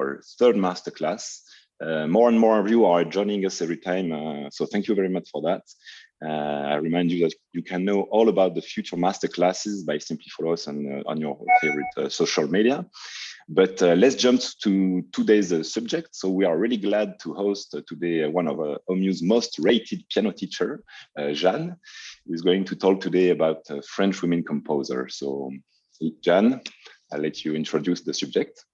our third masterclass. More and more of you are joining us every time, so thank you very much for that. I remind you that you can know all about the future masterclasses by simply follow us on your favorite social media. But let's jump to today's subject. So we are really glad to host today one of OMU's most rated piano teacher, Jeanne, who is going to talk today about French women composers. So Jeanne, I'll let you introduce the subject.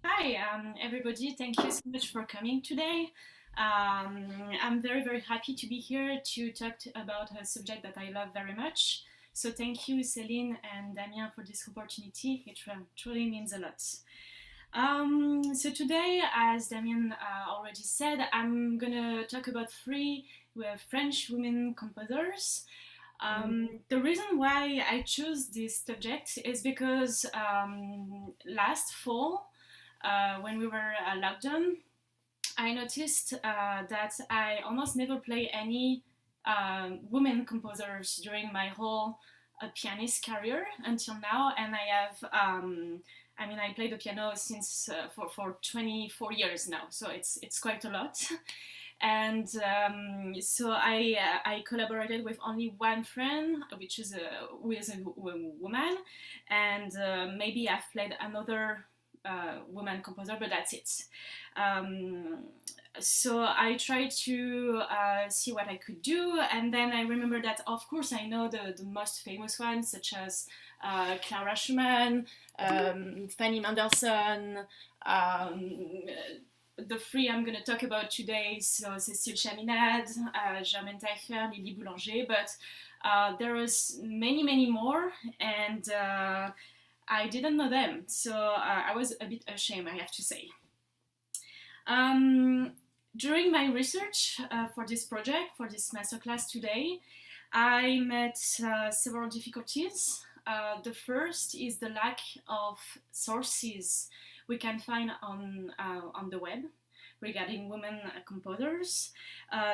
Hi, everybody. Thank you so much for coming today. I'm very, very happy to be here to talk about a subject that I love very much. So thank you, Céline and Damien, for this opportunity. It truly means a lot. So today, as Damien already said, I'm gonna talk about three French women composers. The reason why I chose this subject is because last fall, when we were locked down, I noticed that I almost never play any women composers during my whole pianist career until now, and I play the piano since for 24 years now, so it's quite a lot. And so I collaborated with only one friend, which is who is a woman, and maybe I've played another woman composer, but that's it. So I tried to see what I could do, and then I remember that, of course, I know the most famous ones, such as Clara Schumann, Fanny Mendelssohn, the three I'm going to talk about today, so Cecile Chaminade, Germaine Tailleferre, Lili Boulanger, but there was many, many more, and I didn't know them, so I was a bit ashamed, I have to say. During my research for this project, for this masterclass today, I met several difficulties. The first is the lack of sources we can find on the web regarding women composers.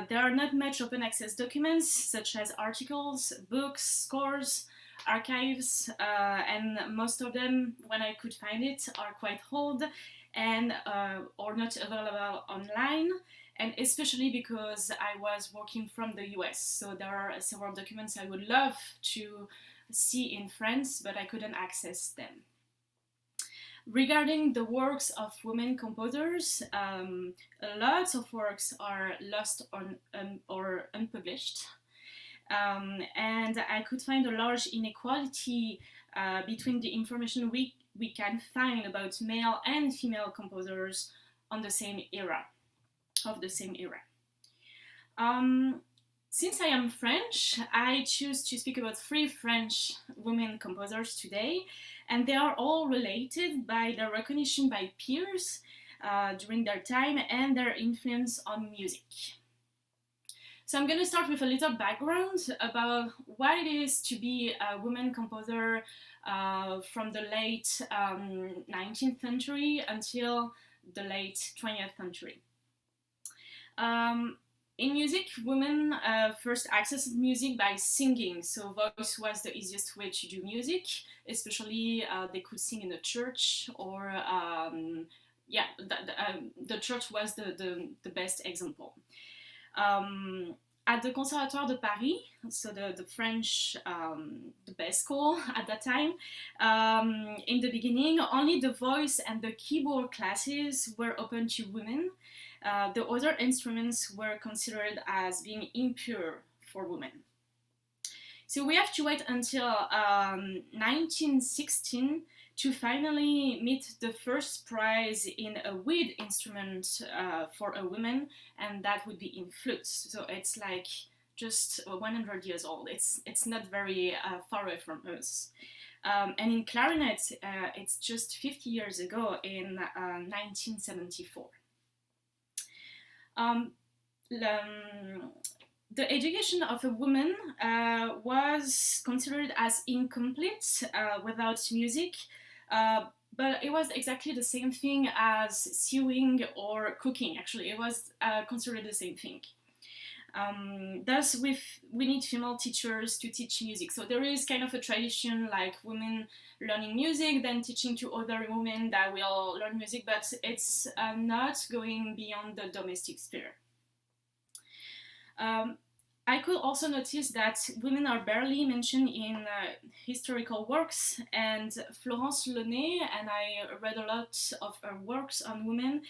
There are not much open access documents, such as articles, books, scores, archives, and most of them, when I could find it, are quite old and or not available online, and especially because I was working from the US, so there are several documents I would love to see in France, but I couldn't access them. Regarding the works of women composers, lots of works are lost or unpublished. And I could find a large inequality between the information we can find about male and female composers on the same era, Since I am French, I choose to speak about three French women composers today, and they are all related by their recognition by peers during their time and their influence on music. So I'm going to start with a little background about what it is to be a woman composer from the late 19th century until the late 20th century. In music, women first accessed music by singing, so voice was the easiest way to do music, especially they could sing in a church, or the church was the best example. At the Conservatoire de Paris, so the French, the best school at that time, in the beginning, only the voice and the keyboard classes were open to women. The other instruments were considered as being impure for women. So we have to wait until 1916 to finally meet the first prize in a wind instrument for a woman, and that would be in flutes. So it's like just 100 years old. It's not very far away from us. And in clarinet, it's just 50 years ago in 1974. The education of a woman was considered as incomplete without music, but it was exactly the same thing as sewing or cooking. Actually, it was considered the same thing. Thus, we need female teachers to teach music. So there is kind of a tradition like women learning music, then teaching to other women that will learn music, but it's not going beyond the domestic sphere. I could also notice that women are barely mentioned in historical works, and Florence Launay, and I read a lot of her works on women,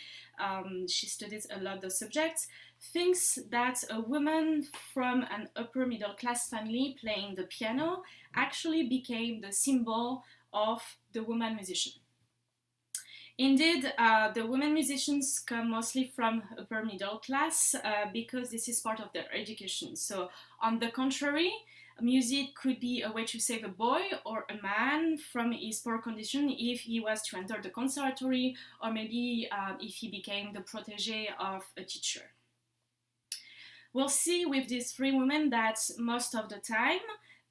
she studied a lot the subject, thinks that a woman from an upper middle class family playing the piano actually became the symbol of the woman musician. Indeed, the women musicians come mostly from upper middle class because this is part of their education. So, on the contrary, music could be a way to save a boy or a man from his poor condition if he was to enter the conservatory, or maybe if he became the protege of a teacher. We'll see with these three women that most of the time,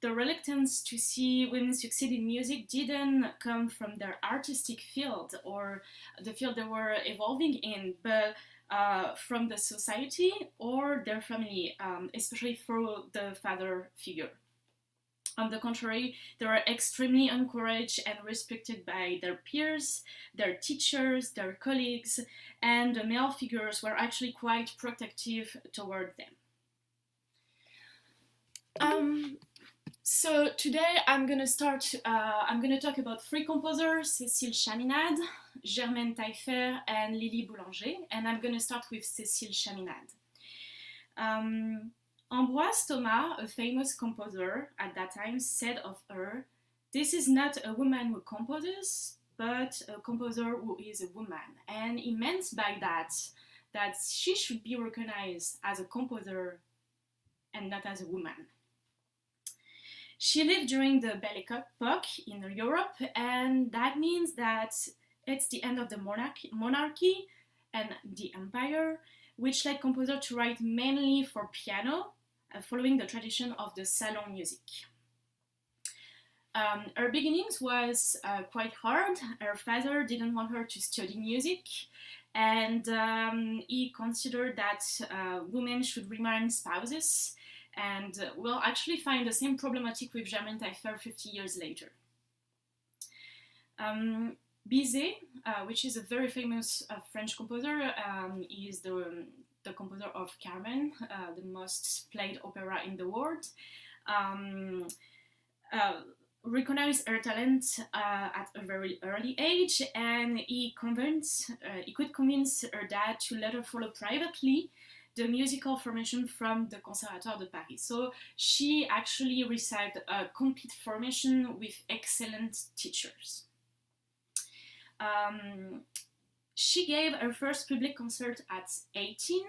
the reluctance to see women succeed in music didn't come from their artistic field or the field they were evolving in, but from the society or their family, especially through the father figure. On the contrary, they were extremely encouraged and respected by their peers, their teachers, their colleagues, and the male figures were actually quite protective toward them. So today I'm gonna talk about three composers: Cecile Chaminade, Germaine Tailleferre, and Lili Boulanger, and I'm gonna start with Cecile Chaminade. Ambroise Thomas, a famous composer at that time, said of her, "This is not a woman who composes, but a composer who is a woman." And he meant by that she should be recognized as a composer and not as a woman. She lived during the Belle Époque in Europe, and that means that it's the end of the monarchy and the empire, which led composers to write mainly for piano, following the tradition of the salon music. Her beginnings was quite hard. Her father didn't want her to study music, and he considered that women should remain spouses, and we'll actually find the same problematic with Germaine Tailleferre 50 years later. Bizet, which is a very famous French composer, is the composer of Carmen, the most played opera in the world. Recognized her talent at a very early age, and he could convince her dad to let her follow privately the musical formation from the Conservatoire de Paris. So she actually received a complete formation with excellent teachers. She gave her first public concert at 18,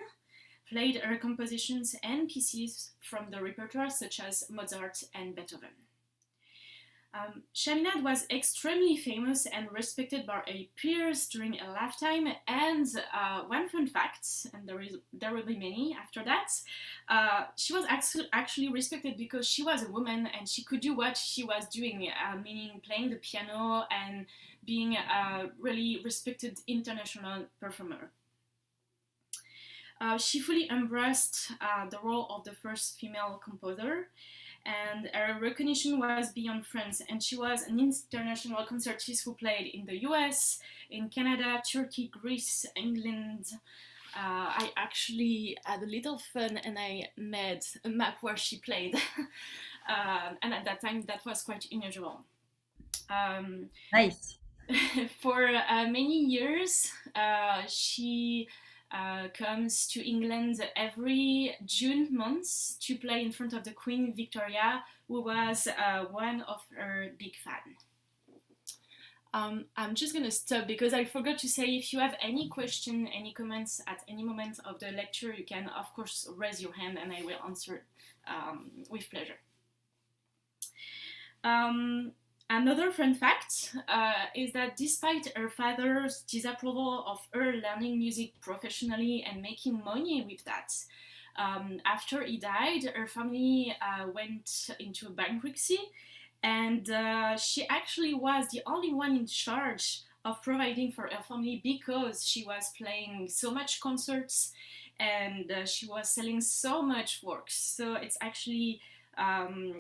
played her compositions and pieces from the repertoire such as Mozart and Beethoven. Chaminade was extremely famous and respected by her peers during her lifetime, and one fun fact, and there will be many after that, she was actually respected because she was a woman and she could do what she was doing, meaning playing the piano and being a really respected international performer. She fully embraced the role of the first female composer, and her recognition was beyond France, and she was an international concertist who played in the US, in Canada, Turkey, Greece, England. I actually had a little fun and I made a map where she played. And at that time that was quite unusual. Nice. For many years she comes to England every June month to play in front of the Queen Victoria, who was one of her big fans. I'm just gonna stop because I forgot to say, if you have any question, any comments at any moment of the lecture, you can of course raise your hand and I will answer with pleasure. Another fun fact is that despite her father's disapproval of her learning music professionally and making money with that, after he died, her family went into bankruptcy, and she actually was the only one in charge of providing for her family because she was playing so much concerts and she was selling so much works. So it's actually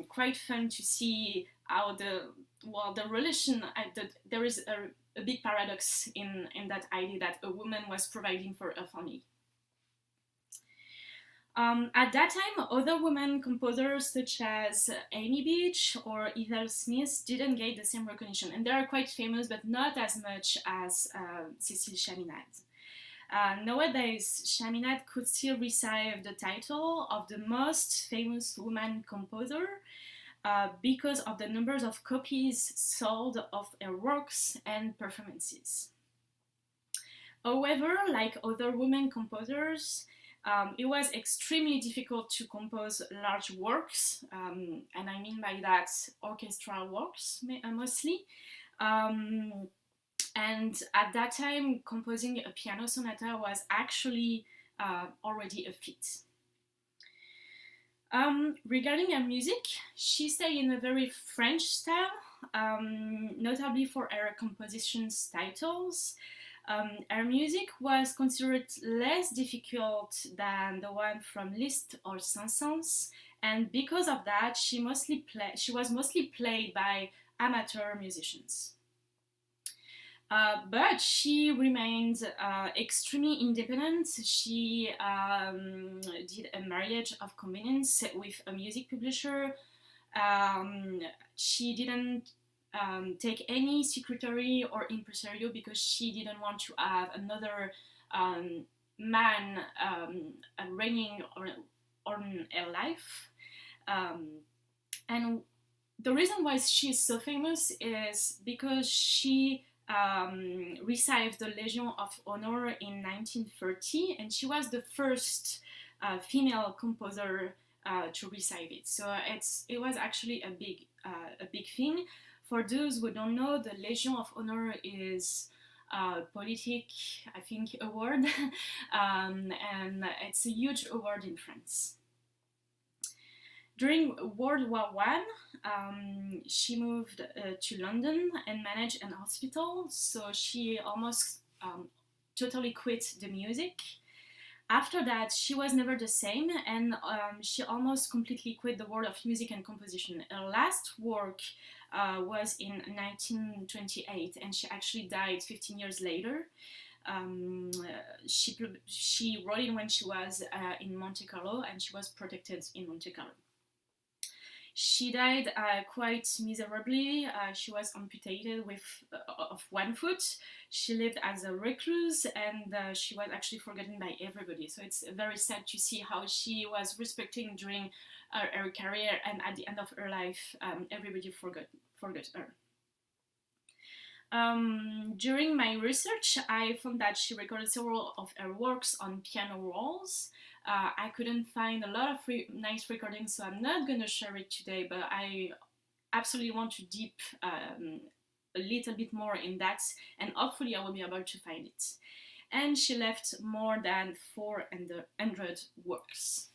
quite fun to see how the relation, there is a big paradox in that idea that a woman was providing for a family. At that time, other women composers such as Amy Beach or Ethel Smith didn't get the same recognition, and they are quite famous, but not as much as Cecile Chaminade. Nowadays, Chaminade could still receive the title of the most famous woman composer because of the numbers of copies sold of her works and performances. However, like other women composers, it was extremely difficult to compose large works, and I mean by that orchestral works mostly. And at that time, composing a piano sonata was actually already a feat. Regarding her music, she stayed in a very French style, notably for her compositions titles. Her music was considered less difficult than the one from Liszt or Saint-Saëns, and because of that, she was mostly played by amateur musicians. But she remained extremely independent. She did a marriage of convenience with a music publisher. She didn't take any secretary or impresario because she didn't want to have another man reigning on her life. And the reason why she's so famous is because she received the Legion of Honor in 1930, and she was the first female composer to receive it. So it was actually a big thing. For those who don't know, the Legion of Honor is a politic, I think, award, and it's a huge award in France. During World War I, she moved to London and managed an hospital, so she almost totally quit the music. After that, she was never the same, and she almost completely quit the world of music and composition. Her last work was in 1928, and she actually died 15 years later. She wrote it when she was in Monte Carlo, and she was protected in Monte Carlo. She died quite miserably. She was amputated of one foot. She lived as a recluse, and she was actually forgotten by everybody. So it's very sad to see how she was respected during her career, and at the end of her life, everybody forgot her. During my research, I found that she recorded several of her works on piano rolls. I couldn't find a lot of nice recordings, so I'm not going to share it today, but I absolutely want to deep a little bit more in that, and hopefully I will be able to find it. And she left more than 400 works.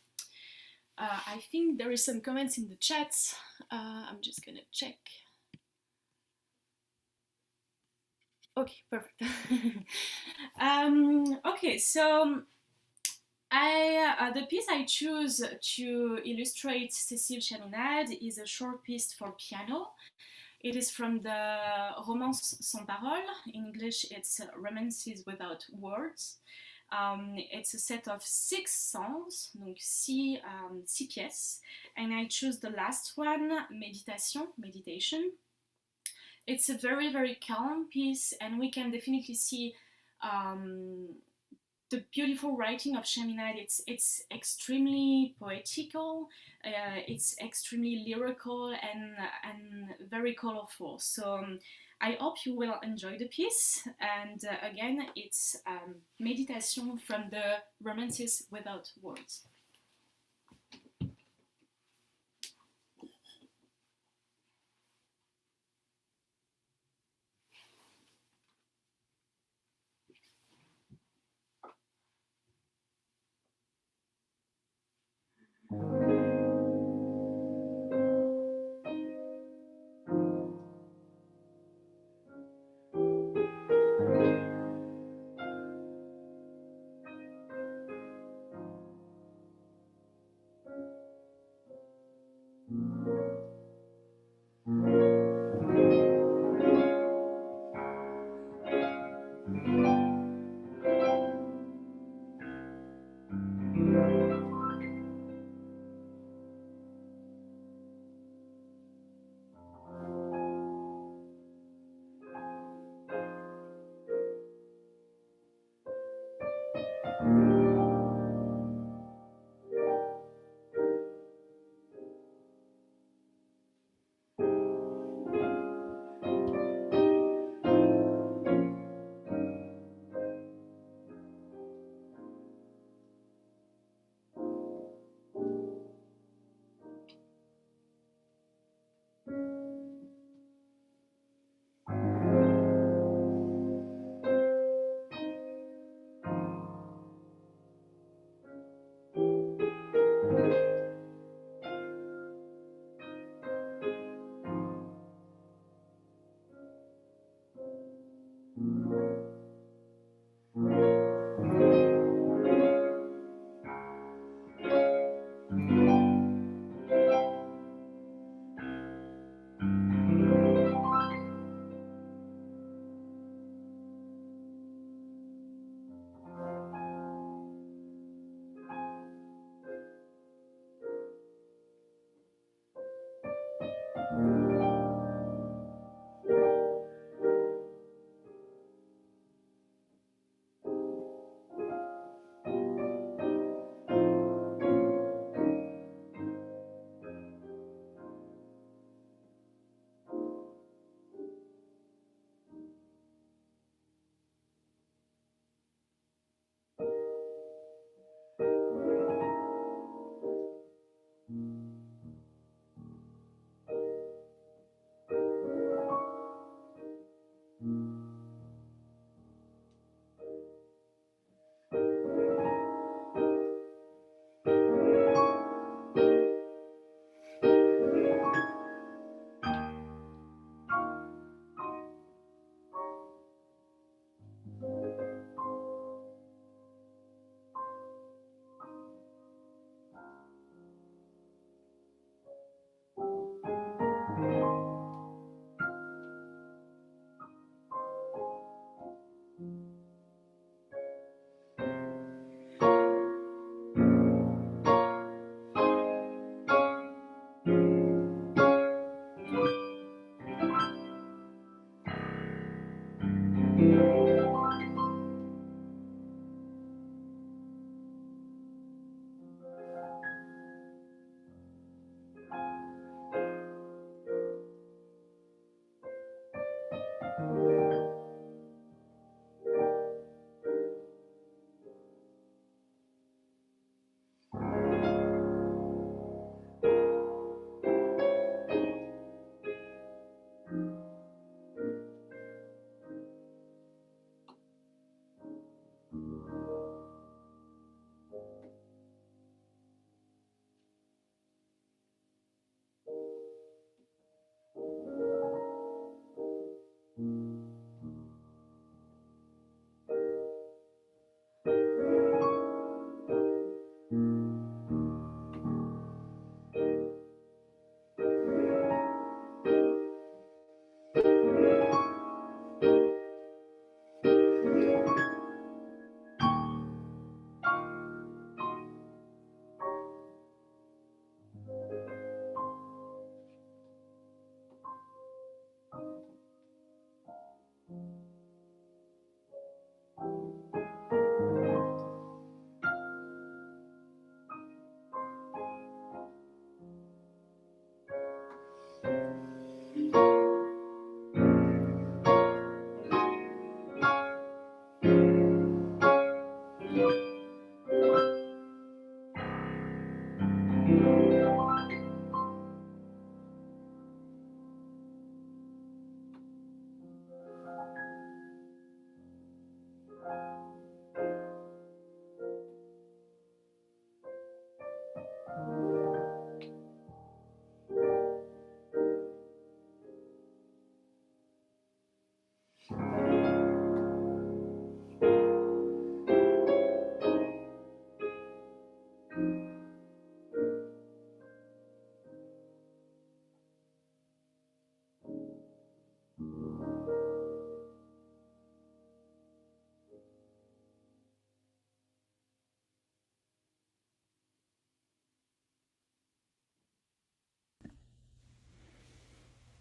I think there is some comments in the chat. I'm just going to check. Okay, perfect. Okay, so the piece I choose to illustrate Cecile Chaminade is a short piece for piano. It is from the Romance sans parole. In English, it's Romances Without Words. It's a set of 6 songs, donc 6 pièces, and I choose the last one, Meditation. It's a very, very calm piece, and we can definitely see the beautiful writing of Chaminade. It's extremely poetical, it's extremely lyrical, and very colorful. So I hope you will enjoy the piece. And again, it's Meditation from the Romances Without Words.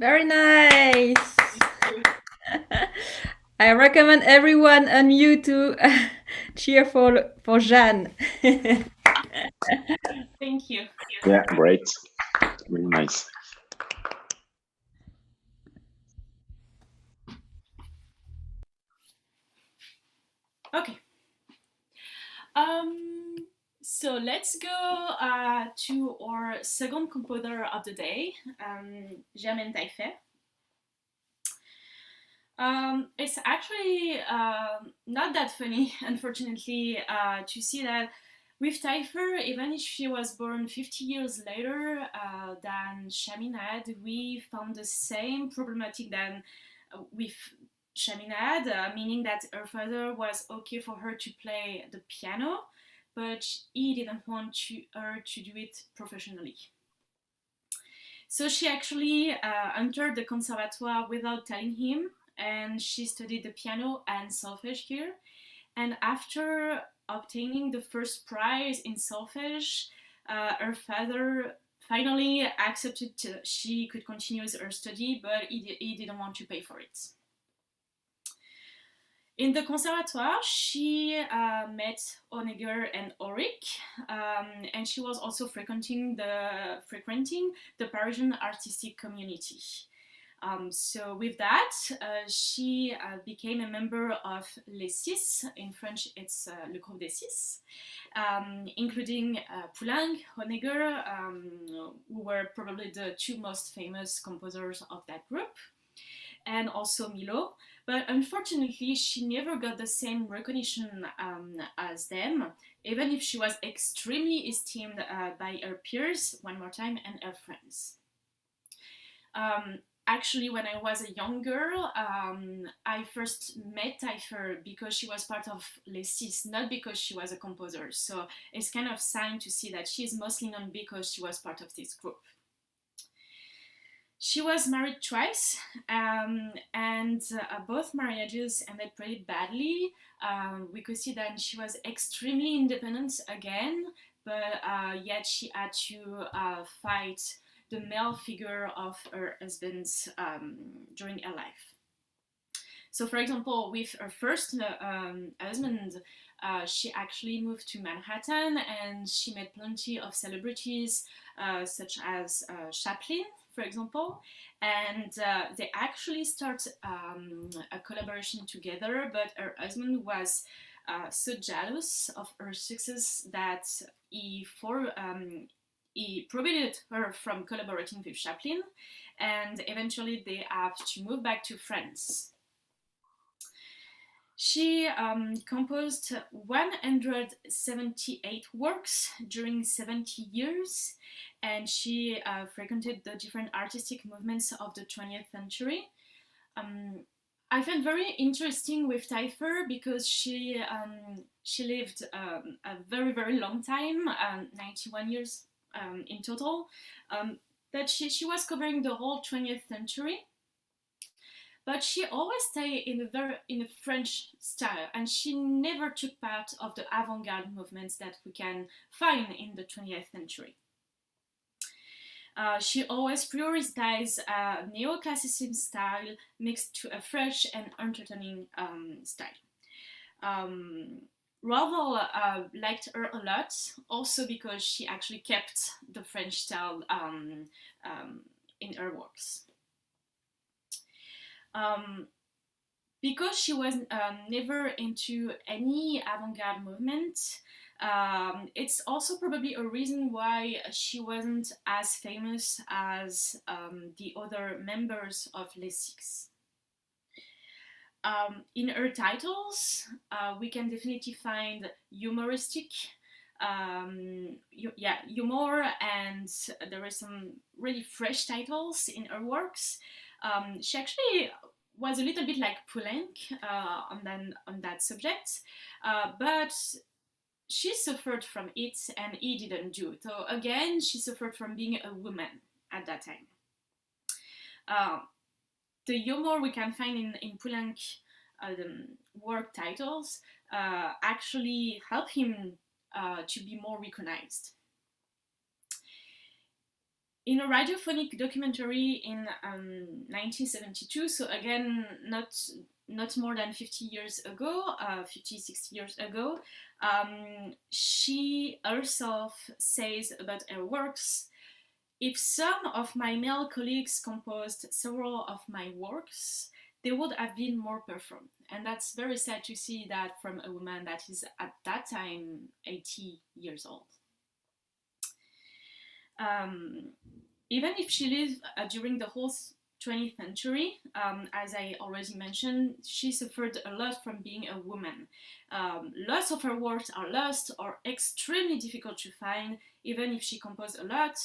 Very nice. I recommend everyone on you to cheer for Jeanne. Thank you. Yeah, great. Really nice. Okay. So let's go to our second composer of the day, Germaine Tailleferre. It's actually not that funny, unfortunately, to see that with Tailleferre, even if she was born 50 years later than Chaminade, we found the same problematic than with Chaminade, meaning that her father was okay for her to play the piano, but he didn't want her to do it professionally. So she actually entered the conservatoire without telling him, and she studied the piano and solfège here. And after obtaining the first prize in solfège, her father finally accepted she could continue her study, but he didn't want to pay for it. In the conservatoire, she met Honegger and Auric, and she was also frequenting the Parisian artistic community. So with that, she became a member of Les Six. In French, it's Le Groupe des Six, including Poulenc, Honegger, who were probably the two most famous composers of that group, and also Milo. But unfortunately, she never got the same recognition as them, even if she was extremely esteemed by her peers, one more time, and her friends. Actually, when I was a young girl, I first met Tailleferre because she was part of Les Six, not because she was a composer. So it's kind of sign to see that she's mostly known because she was part of this group. She was married twice, and both marriages ended pretty badly. We could see that she was extremely independent again, but yet she had to fight the male figure of her husband during her life. So, for example, with her first husband, she actually moved to Manhattan, and she met plenty of celebrities such as Chaplin, for example, and they actually start a collaboration together, but her husband was so jealous of her success that he prohibited her from collaborating with Chaplin, and eventually they have to move back to France. She composed 178 works during 70 years, and she frequented the different artistic movements of the 20th century. I find very interesting with Tailleferre because she lived a very, very long time, 91 years in total, that she was covering the whole 20th century. But she always stayed in a French style, and she never took part of the avant-garde movements that we can find in the 20th century. She always prioritized a neoclassicism style mixed to a fresh and entertaining style. Ravel liked her a lot, also because she actually kept the French style in her works. Because she was never into any avant-garde movement, it's also probably a reason why she wasn't as famous as the other members of Les Six. In her titles, we can definitely find humoristic, humor, and there are some really fresh titles in her works. She actually was a little bit like Poulenc on that subject, but she suffered from it and he didn't do it. So again, she suffered from being a woman at that time. The humor we can find in Poulenc work titles actually help him to be more recognized. In a radiophonic documentary in 1972, so again, not not more than 50 years ago, 50, 60 years ago, she herself says about her works, if some of my male colleagues composed several of my works, they would have been more performed. And that's very sad to see that from a woman that is at that time 80 years old. Even if she lived during the whole 20th century, as I already mentioned, she suffered a lot from being a woman. Lots of her works are lost or extremely difficult to find, even if she composed a lot.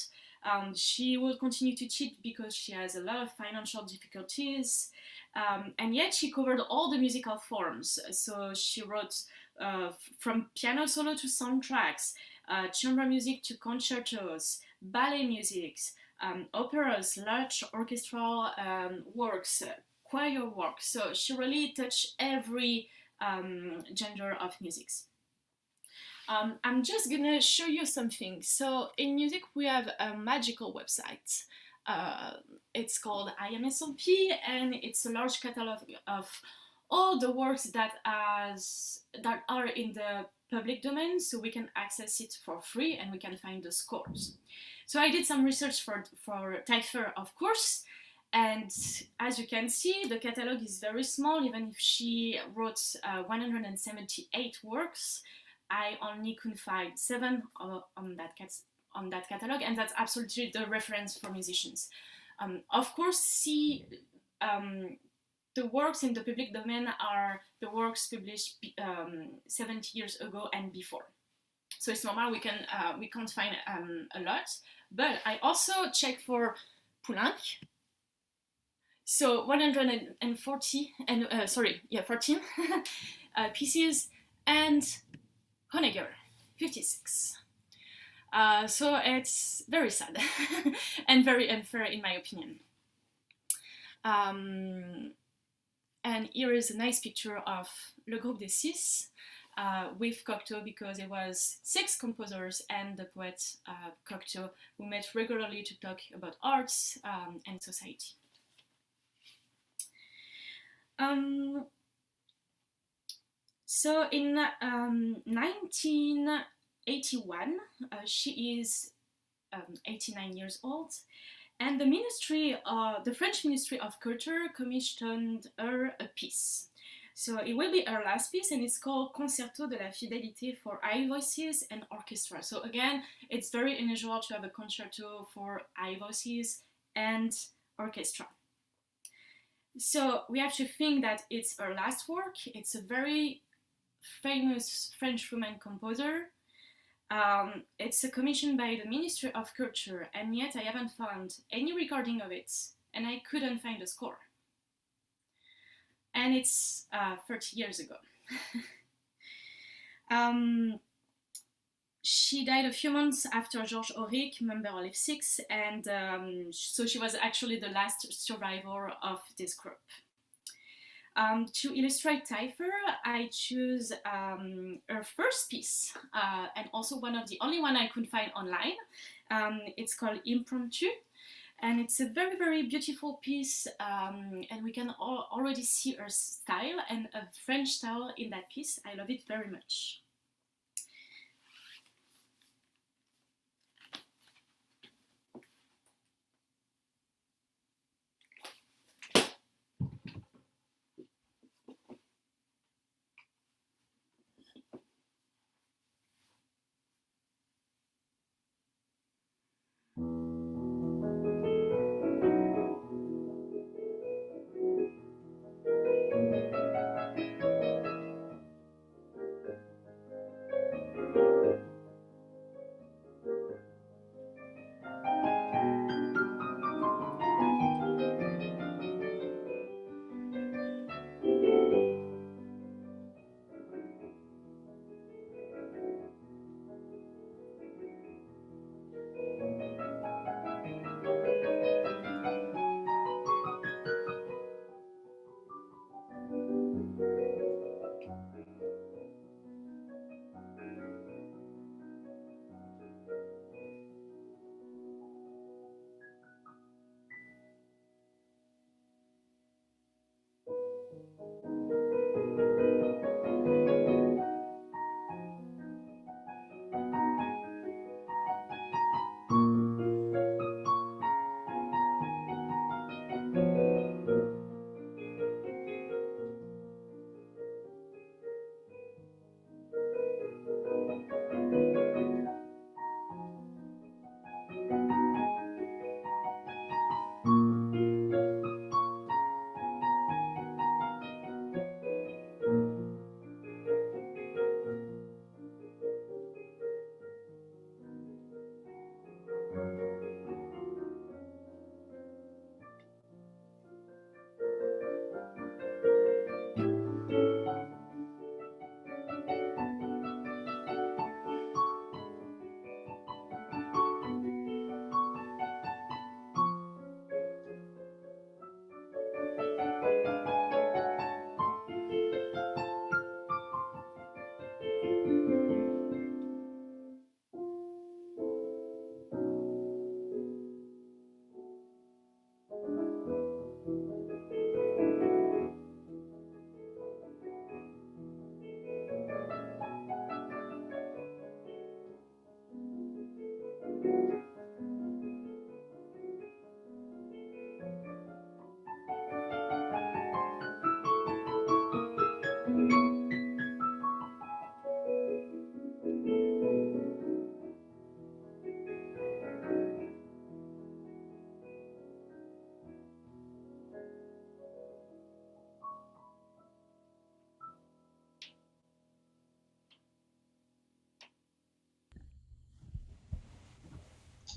She will continue to cheat because she has a lot of financial difficulties, and yet she covered all the musical forms. So she wrote from piano solo to soundtracks, chamber music to concertos, ballet music, operas, large orchestral works, choir works. So she really touched every genre of music. I'm just gonna show you something. So in music we have a magical website. It's called IMSLP, and it's a large catalog of all the works that are in the public domain, so we can access it for free and we can find the scores. So I did some research for Tailleferre, of course, and as you can see, the catalog is very small. Even if she wrote 178 works, I only could find 7 on that catalog, and that's absolutely the reference for musicians. Of course, the works in the public domain are the works published 70 years ago and before. So it's normal we can't find a lot, but I also checked for Poulenc. So 140 and 14 pieces, and Honegger 56. So it's very sad and very unfair in my opinion. And here is a nice picture of Le Groupe des Six with Cocteau, because it was 6 composers and the poet Cocteau who met regularly to talk about arts and society. So in 1981, she is 89 years old, and the French Ministry of Culture commissioned her a piece. So it will be her last piece, and it's called Concerto de la Fidélité for high voices and orchestra. So again, it's very unusual to have a concerto for high voices and orchestra. So we have to think that it's her last work. It's a very famous French woman composer. It's a commission by the Ministry of Culture, and yet I haven't found any recording of it, and I couldn't find a score. And it's 30 years ago. She died a few months after Georges Auric, member of F6, and so she was actually the last survivor of this group. To illustrate Tailleferre, I choose her first piece, and also the only one I could find online. It's called Impromptu, and it's a very, very beautiful piece, and we can already see her style and a French style in that piece. I love it very much.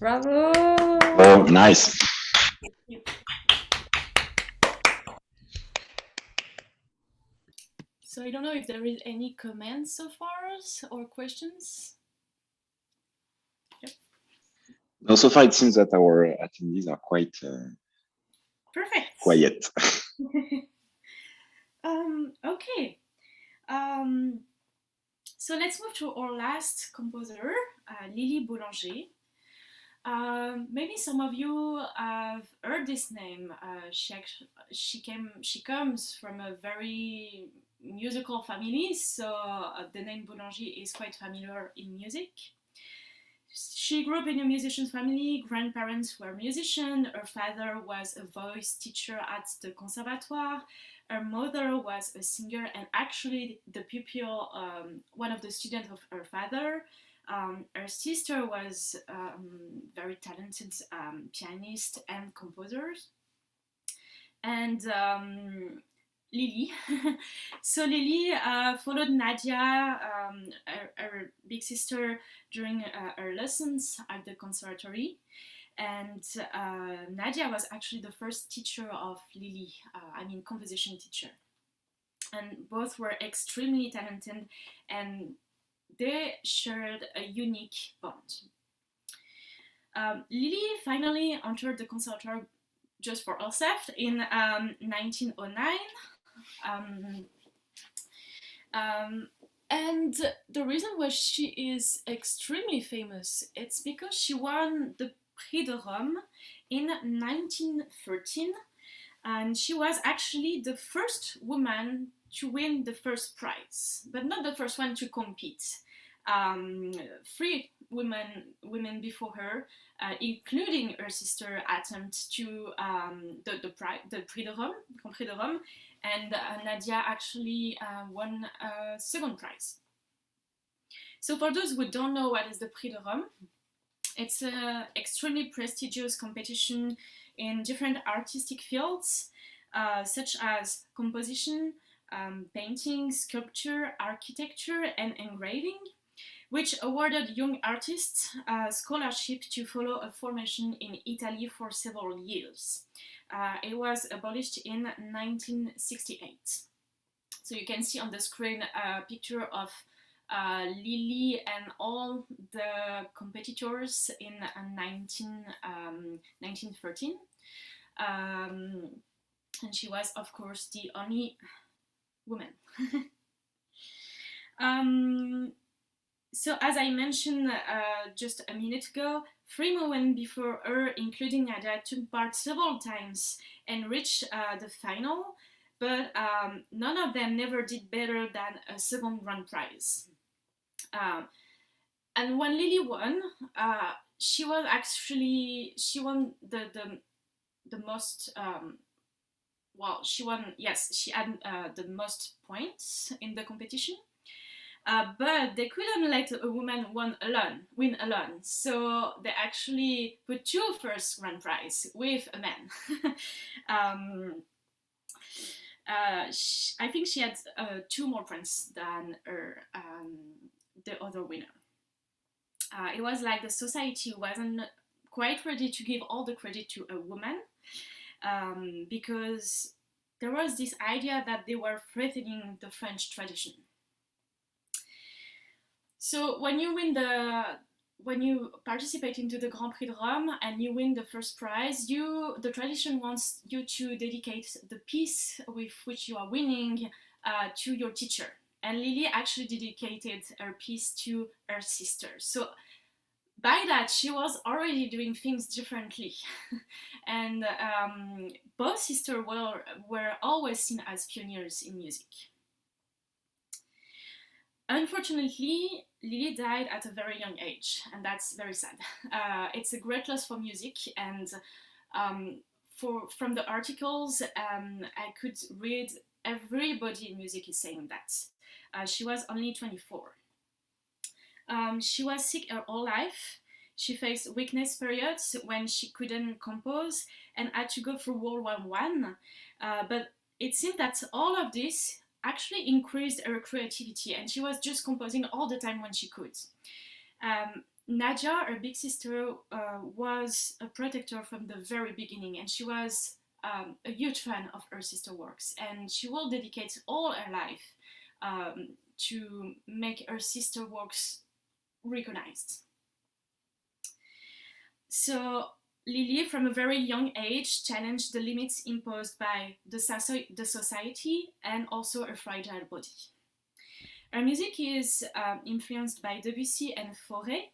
Bravo! Oh, nice. So I don't know if there is any comments so far or questions. Yep. No, so far it seems that our attendees are quite perfect. Quiet. Okay. So let's move to our last composer, Lili Boulanger. Maybe some of you have heard this name. She comes from a very musical family, so the name Boulanger is quite familiar in music. She grew up in a musician's family. Grandparents were musicians. Her father was a voice teacher at the conservatoire. Her mother was a singer and actually the pupil, one of the students of her father. Her sister was very talented pianist and composer. And Lili. So Lili followed Nadia, her big sister, during her lessons at the conservatory. And Nadia was actually the first teacher of Lili, composition teacher. And both were extremely talented and they shared a unique bond. Lili finally entered the conservatory just for herself in 1909. And the reason why she is extremely famous, it's because she won the Prix de Rome in 1913, and she was actually the first woman to win the first prize, but not the first one to compete. Three women before her, including her sister, attempt to the Prix de Rome, Grand Prix de Rome, and Nadia actually won a second prize. So for those who don't know what is the Prix de Rome, it's an extremely prestigious competition in different artistic fields, such as composition, painting, sculpture, architecture, and engraving, which awarded young artists a scholarship to follow a formation in Italy for several years. It was abolished in 1968. So you can see on the screen a picture of Lili and all the competitors in 1913. And she was, of course, the only woman. So as I mentioned just a minute ago, 3 women before her, including Nadia, took part several times and reached the final, but none of them never did better than a second grand prize. And when Lili won, she won the most, she had the most points in the competition. But they couldn't let a woman win alone, so they actually put 2 first grand prize with a man. I think she had 2 more points than her, the other winner. It was like the society wasn't quite ready to give all the credit to a woman, because there was this idea that they were threatening the French tradition. So when you participate into the Grand Prix de Rome and you win the first prize, the tradition wants you to dedicate the piece with which you are winning to your teacher. And Lili actually dedicated her piece to her sister. So by that, she was already doing things differently. And both sisters were always seen as pioneers in music. Unfortunately, Lili died at a very young age, and that's very sad. It's a great loss for music, and from the articles I could read, everybody in music is saying that. She was only 24. She was sick her whole life. She faced weakness periods when she couldn't compose and had to go through World War I. But it seemed that all of this actually increased her creativity, and she was just composing all the time when she could. Nadia, her big sister, was a protector from the very beginning, and she was a huge fan of her sister works, and she will dedicate all her life to make her sister works recognized. So Lili, from a very young age, challenged the limits imposed by the society and also her fragile body. Her music is influenced by Debussy and Fauré.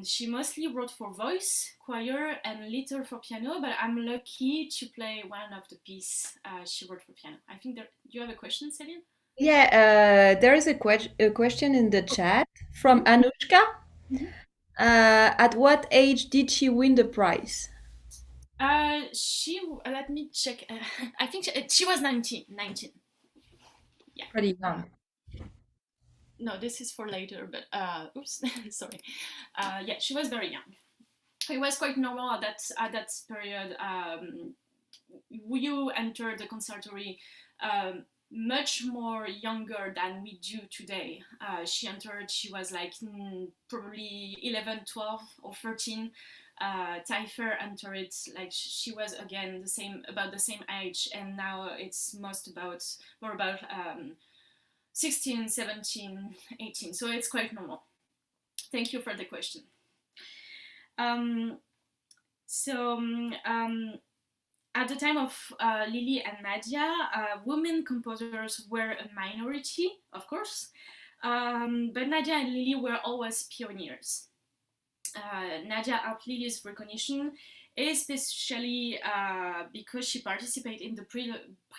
She mostly wrote for voice, choir, and little for piano, but I'm lucky to play one of the pieces she wrote for piano. I think do you have a question, Céline? Yeah, there is a question in the chat from Anushka. Mm-hmm. At what age did she win the prize? Let me check. I think she was 19. Yeah. Pretty young. No, this is for later, but oops, sorry. Yeah, she was very young. It was quite normal at that period. You entered the conservatory much more younger than we do today. She was like probably 11, 12 or 13. Tailleferre entered like she was again about the same age, and now it's more about 16, 17, 18. So it's quite normal. Thank you for the question. At the time of Lili and Nadia, women composers were a minority, of course, but Nadia and Lili were always pioneers. Nadia helped Lili's recognition, especially because she participated in the Prix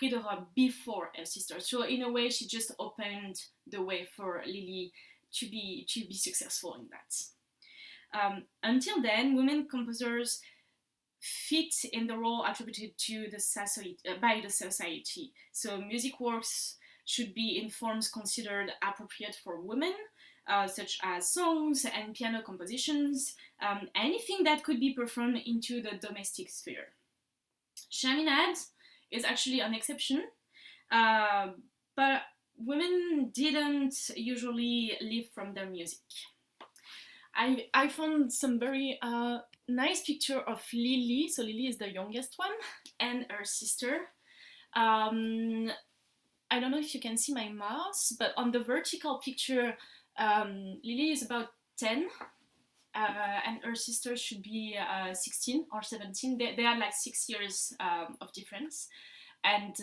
d'Europe before her sister. So in a way, she just opened the way for Lili to be successful in that. Until then, women composers fit in the role attributed to the society, by the society. So music works should be in forms considered appropriate for women, such as songs and piano compositions, anything that could be performed into the domestic sphere. Chaminade is actually an exception, but women didn't usually live from their music. I found some very nice picture of Lili. So Lili is the youngest one, and her sister. I don't know if you can see my mouse, but on the vertical picture, Lili is about 10, and her sister should be 16 or 17. They are like 6 years of difference. And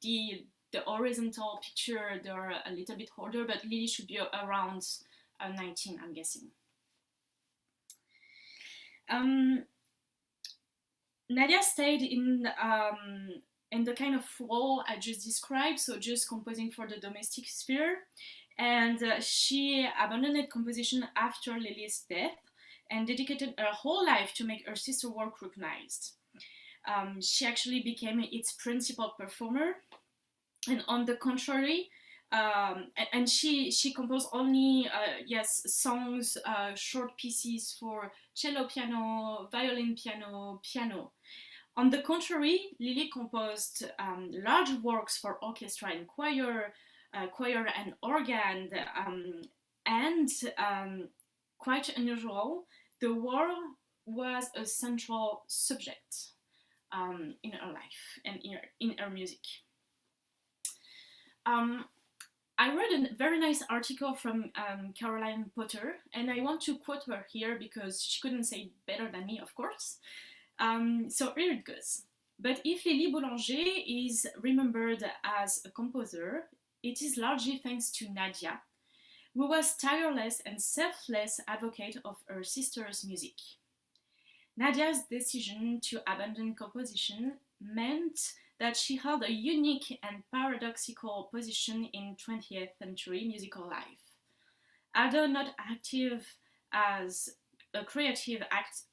the horizontal picture, they're a little bit older, but Lili should be around 19, I'm guessing. Nadia stayed in the kind of role I just described, so just composing for the domestic sphere. And she abandoned composition after Lili's death and dedicated her whole life to make her sister work recognized. She actually became its principal performer, and on the contrary, and she composed only songs, short pieces for cello, piano, violin, piano. On the contrary, Lili composed large works for orchestra and choir and organ, and quite unusual, the war was a central subject in her life and in her music. I read a very nice article from Caroline Potter, and I want to quote her here because she couldn't say it better than me, of course. So here it goes. But if Lili Boulanger is remembered as a composer, it is largely thanks to Nadia, who was tireless and selfless advocate of her sister's music. Nadia's decision to abandon composition meant that she held a unique and paradoxical position in 20th century musical life. Although not active as a creative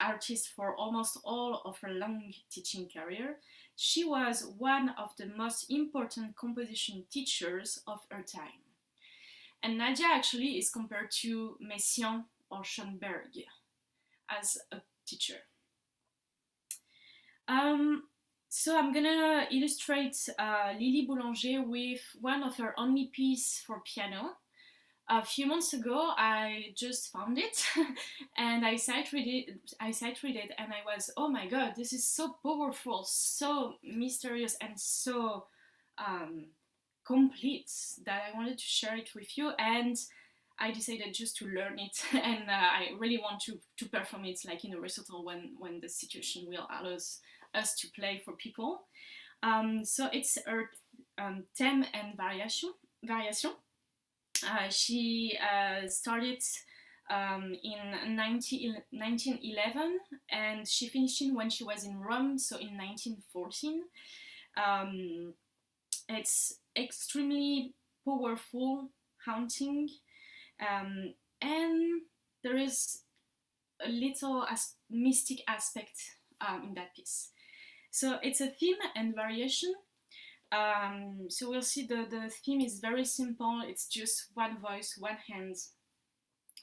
artist for almost all of her long teaching career, she was one of the most important composition teachers of her time. And Nadia actually is compared to Messiaen or Schoenberg as a teacher. So I'm gonna illustrate Lili Boulanger with one of her only pieces for piano. a few months ago, I just found it and I sight read it, and I was, oh my god, this is so powerful, so mysterious, and so complete that I wanted to share it with you. And I decided just to learn it, and I really want to perform it like in a recital when the situation will allow us to play for people. So it's her theme and variation. She started in 1911, and she finished in when she was in Rome, so in 1914. It's extremely powerful, haunting, and there is a little mystic aspect in that piece. So it's a theme and variation. So we'll see the theme is very simple. It's just one voice, one hand.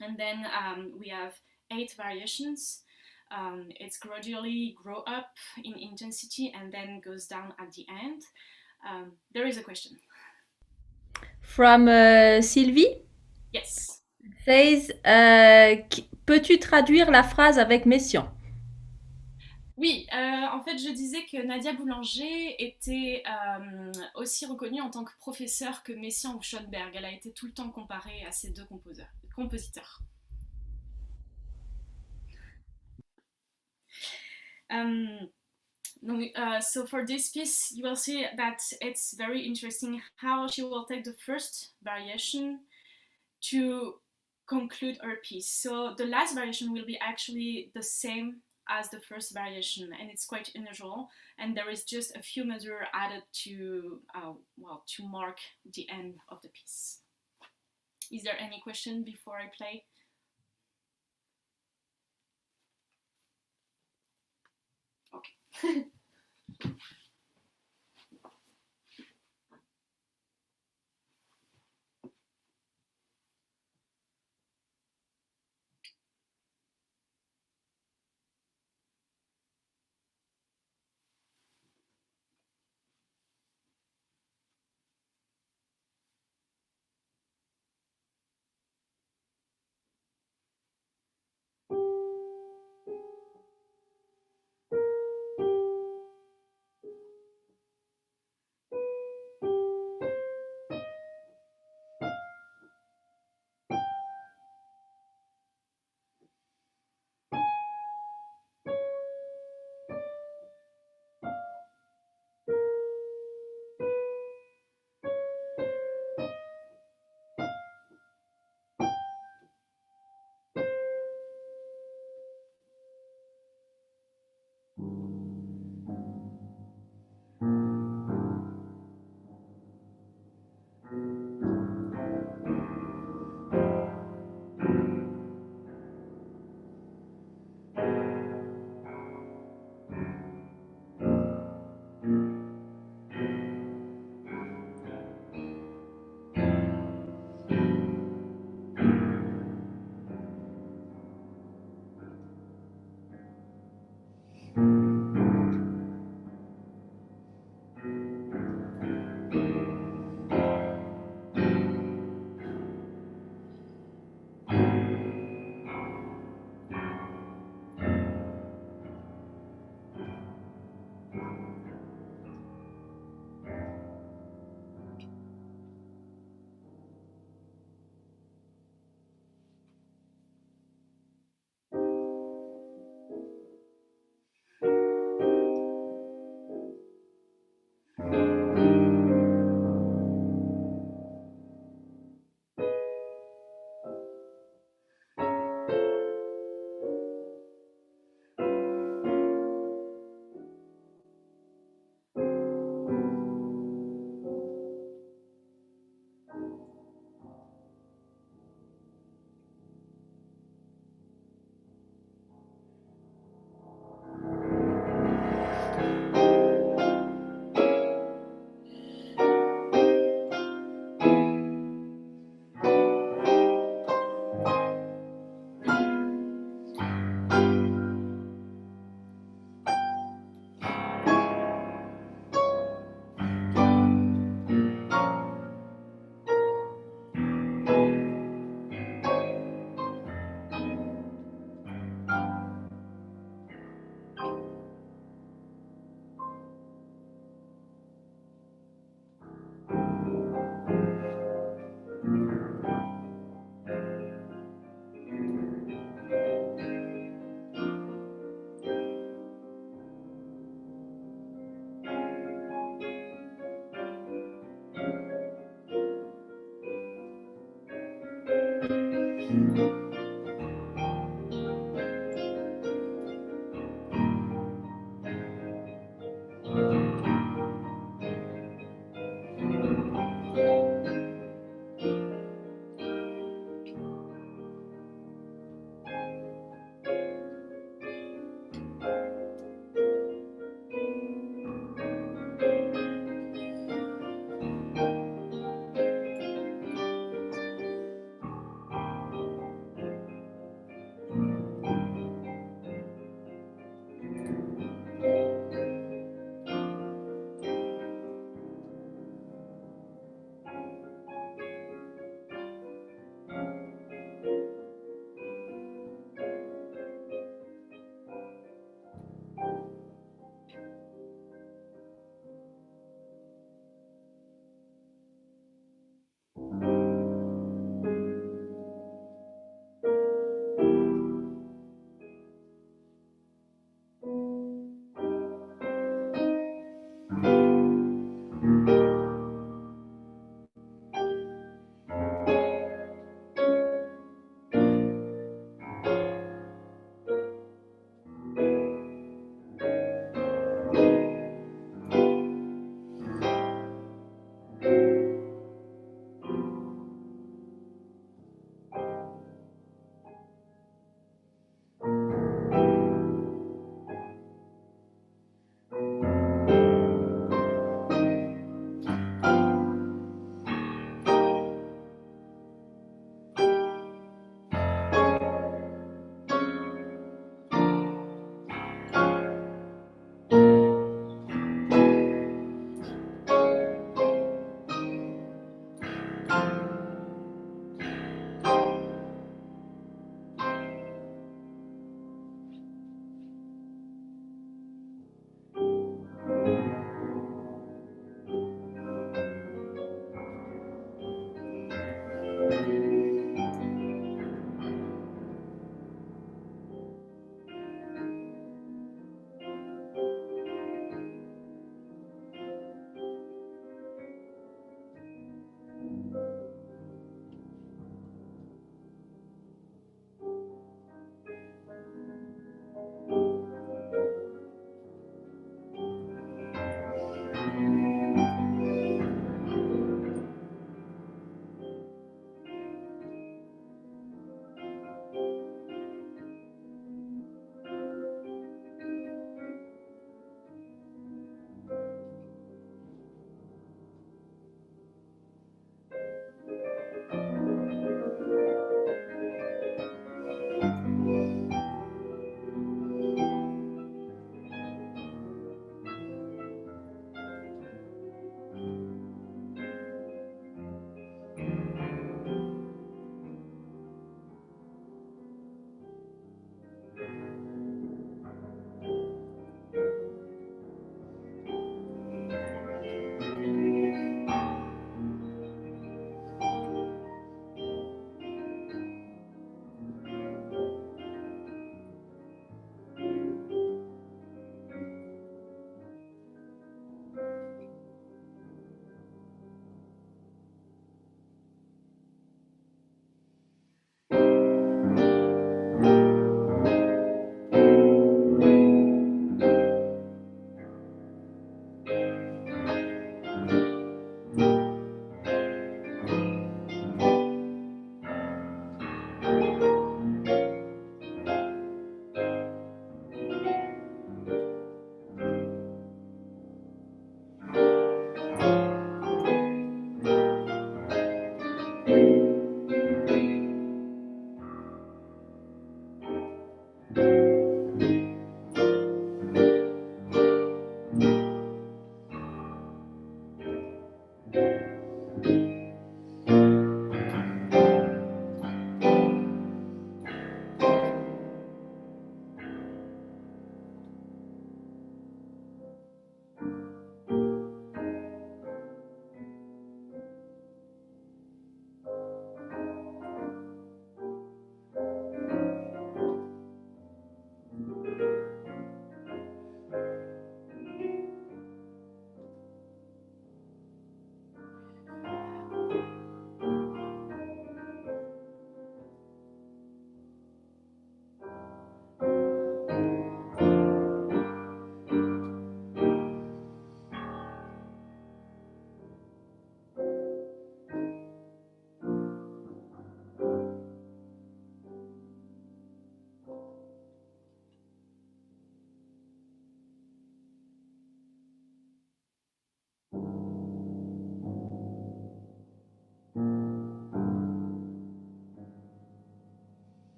And then we have 8 variations. It's gradually grow up in intensity and then goes down at the end. There is a question. From Sylvie? Yes. Says, peux-tu traduire la phrase avec Messiaen? Oui, en fait, je disais que Nadia Boulanger était aussi reconnue en tant que professeure que Messiaen ou Schoenberg. Elle a été tout le temps comparée à ces deux compositeurs. So for this piece, you will see that it's very interesting how she will take the first variation to conclude her piece. So the last variation will be actually the same as the first variation, and it's quite unusual, and there is just a few measures added to to mark the end of the piece. Is there any question before I play? Okay.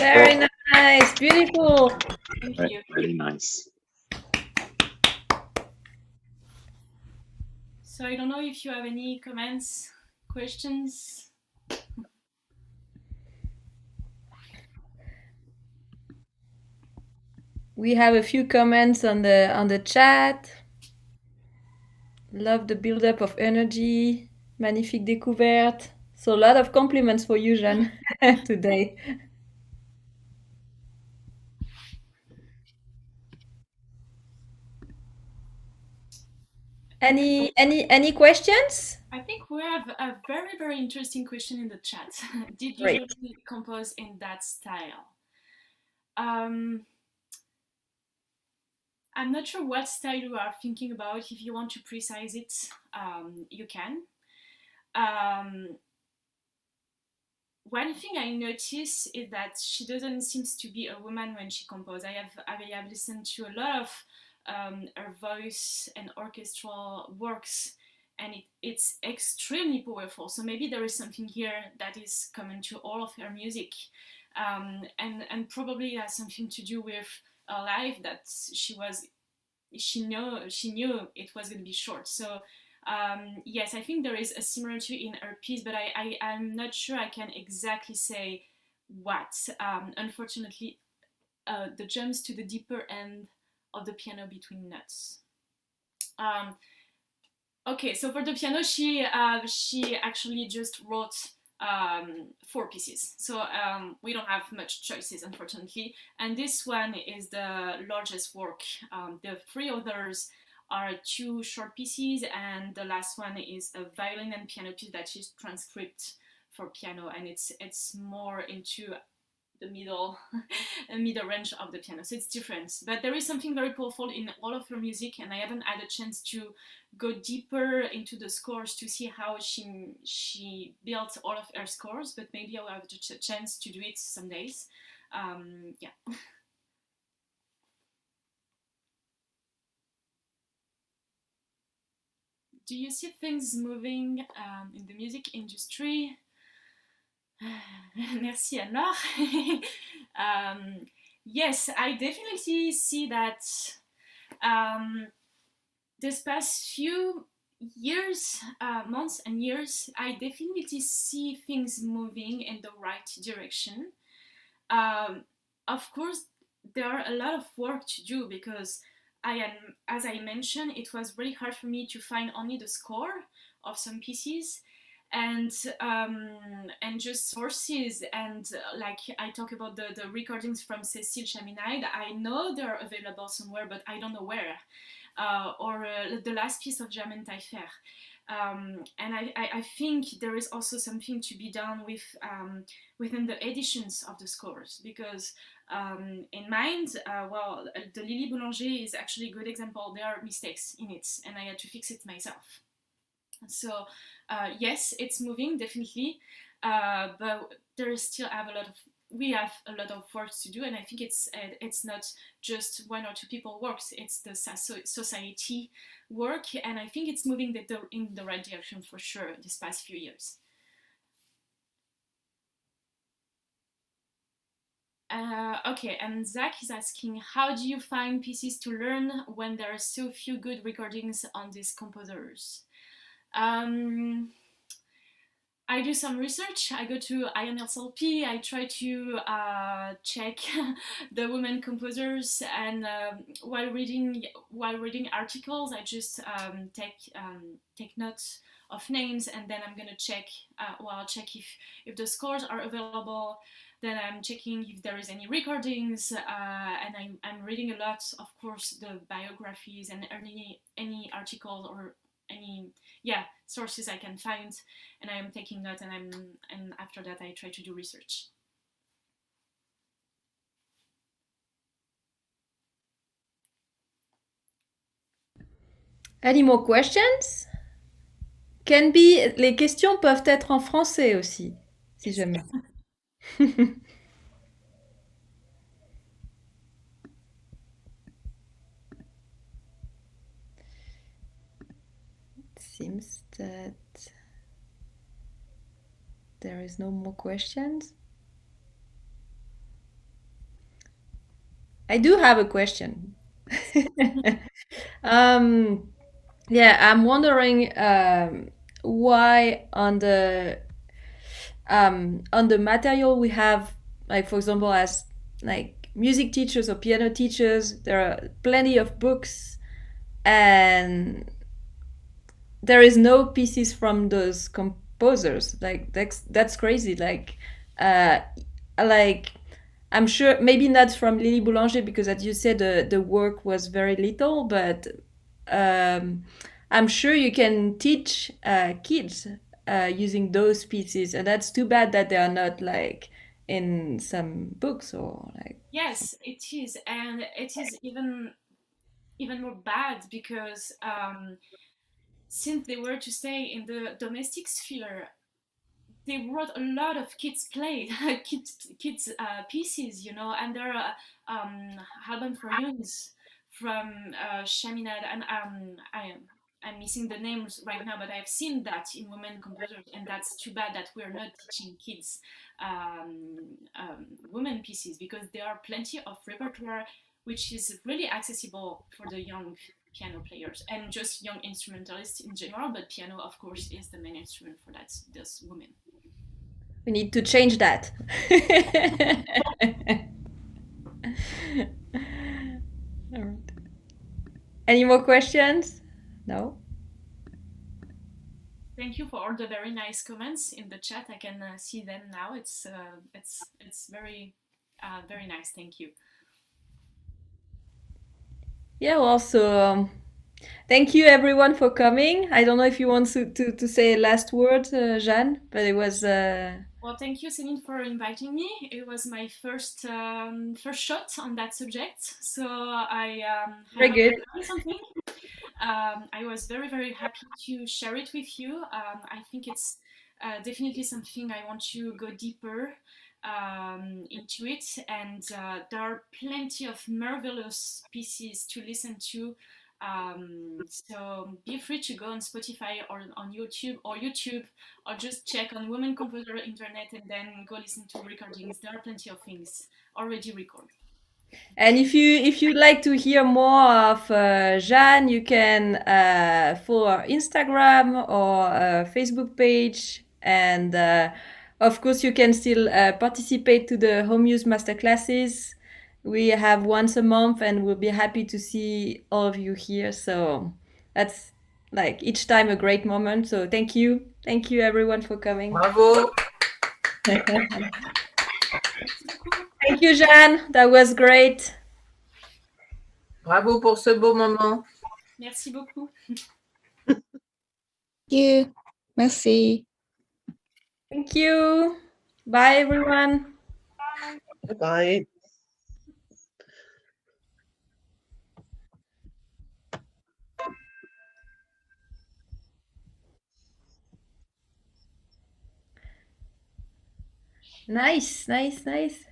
Very nice, beautiful. Thank you. Very nice. So I don't know if you have any comments, questions. We have a few comments on the chat. Love the build-up of energy. Magnifique découverte. So a lot of compliments for you, Jeanne, today. Any questions? I think we have a very, very interesting question in the chat. Did you Great. usually compose in that style? I'm not sure what style you are thinking about. If you want to precise it, you can. One thing I notice is that she doesn't seem to be a woman when she composes. I have listened to a lot of her voice and orchestral works, and it's extremely powerful. So maybe there is something here that is common to all of her music, and probably it has something to do with a life that she knew it was going to be short. So yes, I think there is a similarity in her piece, but I'm not sure I can exactly say what. Unfortunately, the jumps to the deeper end of the piano between notes. Okay, so for the piano, she actually just wrote 4 pieces. So we don't have much choices, unfortunately. And this one is the largest work. The 3 others are 2 short pieces, and the last one is a violin and piano piece that she's transcribed for piano, and it's more into the middle range of the piano, so it's different. But there is something very powerful in all of her music, and I haven't had a chance to go deeper into the scores to see how she built all of her scores, but maybe I'll have a chance to do it some days. Yeah. Do you see things moving in the music industry? Merci Anne-Laure. Yes, I definitely see that this past few years, months and years, I definitely see things moving in the right direction. Of course, there are a lot of work to do because as I mentioned, it was really hard for me to find only the score of some pieces and just sources, and like I talk about the recordings from Cecile Chaminade. I know they're available somewhere, but I don't know where. Or the last piece of Germaine Tailleferre. And I think there is also something to be done with within the editions of the scores, because in mind, well, the Lili Boulanger is actually a good example. There are mistakes in it, and I had to fix it myself. So yes, it's moving definitely, but we have a lot of work to do, and I think it's not just 1 or 2 people works, it's the society work, and I think it's moving in the right direction for sure this past few years. Okay, and Zach is asking, how do you find pieces to learn when there are so few good recordings on these composers? I do some research. I go to INSLP. I try to check the women composers, and while reading articles, I just take notes of names, and then I'm gonna check. I'll check if the scores are available. Then I'm checking if there is any recordings, and I'm reading a lot, of course, the biographies and any articles or any sources I can find, and I am taking notes, and after that I try to do research. Any more questions? Les questions peuvent être en français aussi, si jamais. It seems that there is no more questions. I do have a question. um, yeah, I'm wondering why on the material we have, like for example, as like music teachers or piano teachers, there are plenty of books, and there is no pieces from those composers. Like that's crazy. Uh, like I'm sure maybe not from Lili Boulanger because, as you said, the work was very little, but um, I'm sure you can teach kids using those pieces, and that's too bad that they are not like in some books or like. Yes, it is, and it is even more bad because since they were to stay in the domestic sphere, they wrote a lot of kids play kids pieces, you know, and there are album for youngs from Chaminade, and I'm missing the names right now, but I've seen that in women composers, and that's too bad that we're not teaching kids women pieces, because there are plenty of repertoire which is really accessible for the young piano players and just young instrumentalists in general, but piano of course is the main instrument for that those women. We need to change that. All right. Any more questions? No? Thank you for all the very nice comments in the chat. I can see them now. It's very very nice. Thank you. Yeah, well, so thank you everyone for coming. I don't know if you want to say a last word, Jeanne, but it was. Well, thank you, Céline, for inviting me. It was my first shot on that subject, so I Very good. learned something. I was very, very happy to share it with you. I think it's definitely something I want to go deeper into it, and there are plenty of marvelous pieces to listen to. So be free to go on Spotify or on YouTube, or just check on Women Composer Internet and then go listen to recordings. There are plenty of things already recorded. And if you like to hear more of Jeanne, you can follow our Instagram or Facebook page, and of course you can still participate to the home use masterclasses. We have once a month, and we'll be happy to see all of you here. So that's like each time a great moment. So thank you everyone for coming. Bravo. Thank you, Jeanne. That was great. Bravo pour ce beau moment. Merci beaucoup. Thank you. Merci. Thank you. Bye, everyone. Bye. Nice, nice, nice.